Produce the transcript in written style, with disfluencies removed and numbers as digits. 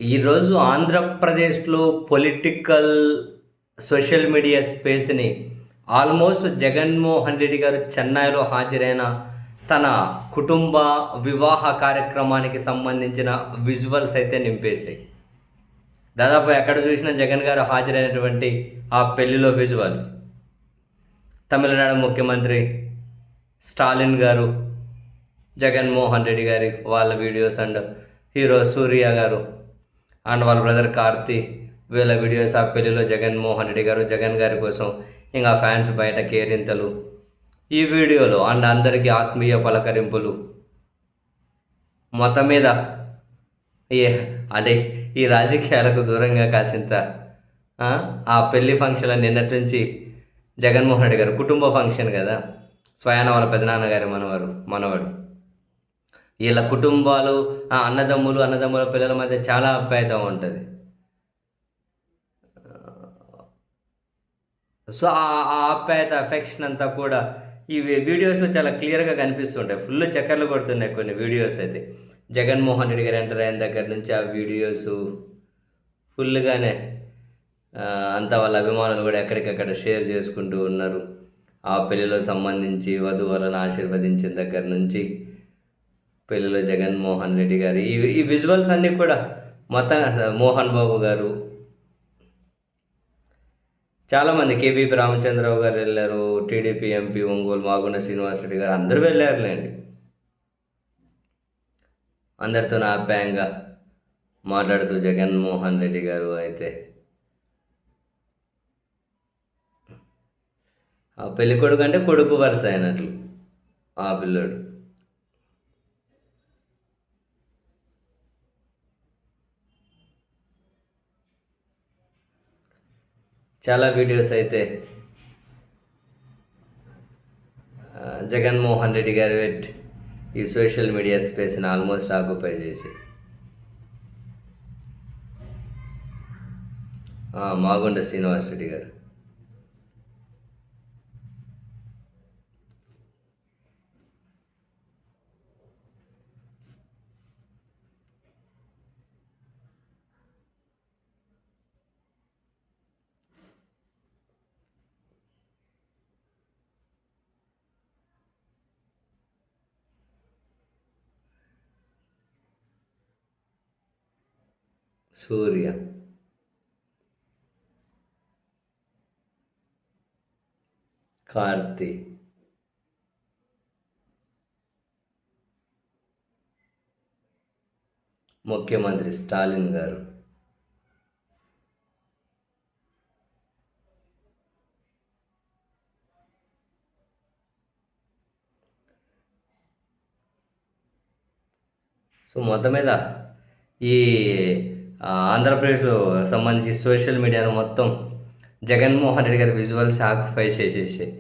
ఈరోజు ఆంధ్రప్రదేశ్‌లో political, social media స్పేస్‌ని ఆల్మోస్ట్ జగన్మోహన్ రెడ్డి గారు చెన్నైలో హాజరైన తన కుటుంబ వివాహ కార్యక్రమానికి సంబంధించిన విజువల్స్ అయితే నింపేశాయి. దాదాపు ఎక్కడ చూసినా జగన్ గారు హాజరైనటువంటి ఆ పెళ్లిలో విజువల్స్. తమిళనాడు ముఖ్యమంత్రి స్టాలిన్ గారు, జగన్మోహన్ రెడ్డి గారి వాళ్ళ వీడియోస్ అండ్ హీరో సూర్య గారు అండ్ వాళ్ళ బ్రదర్ కార్తీ వీళ్ళ వీడియోస్. ఆ పెళ్లిలో జగన్మోహన్ రెడ్డి గారు, జగన్ గారి కోసం ఇంకా ఫ్యాన్స్ బయట కేరింతలు ఈ వీడియోలో అండ్ అందరికీ ఆత్మీయ పలకరింపులు మొత్తం మీద ఏ అంటే ఈ రాజకీయాలకు దూరంగా కాసింత ఆ పెళ్లి ఫంక్షన్ నిన్నటి నుంచి జగన్మోహన్ రెడ్డి గారు కుటుంబ ఫంక్షన్ కదా, స్వయాన వాళ్ళ పెదనాన్నగారి మనవాడు. వీళ్ళ కుటుంబాలు, అన్నదమ్ముల పిల్లల మధ్య చాలా ఆప్యాయత ఉంటుంది. సో ఆ ఆప్యాయత, అఫెక్షన్ అంతా కూడా ఈ వీడియోస్లో చాలా క్లియర్గా కనిపిస్తుంటాయి. ఫుల్ చక్కర్లు కొడుతున్నాయి కొన్ని వీడియోస్ అయితే. జగన్మోహన్ రెడ్డి గారు ఎంటర్ అయిన దగ్గర నుంచి ఆ వీడియోస్ ఫుల్గానే అంతా వాళ్ళ అభిమానులు కూడా ఎక్కడికక్కడ షేర్ చేసుకుంటూ ఉన్నారు. ఆ పెళ్లిలో సంబంధించి వధువులను ఆశీర్వదించిన దగ్గర నుంచి పెళ్లిలో జగన్మోహన్ రెడ్డి గారు ఈ విజువల్స్ అన్నీ కూడా మొత్తం మోహన్ బాబు గారు, చాలామంది కేవీపీ రామచంద్రరావు గారు వెళ్ళారు, టీడీపీ ఎంపీ ఒంగోలు మాగుంట శ్రీనివాసరెడ్డి గారు అందరూ వెళ్ళారులేండి. అందరితో ఆప్యాయంగా మాట్లాడుతూ జగన్మోహన్ రెడ్డి గారు అయితే ఆ పెళ్లి కొడుకు అంటే కొడుకు వరుస అయినట్లు ఆ పిల్లోడు. చాలా వీడియోస్ అయితే జగన్మోహన్ రెడ్డి గారు ఈ సోషల్ మీడియా స్పేస్ని ఆల్మోస్ట్ ఆక్యుపై చేసి మాగుంట శ్రీనివాసరెడ్డి గారు సూర్య కార్తీ ముఖ్యమంత్రి స్టాలిన్ గారు సో మొత్తం మీద ఈ ఆంధ్రప్రదేశ్లో సంబంధించి సోషల్ మీడియాను మొత్తం జగన్మోహన్ రెడ్డి గారి విజువల్స్ ఆక్యుపై చేసేసాయి.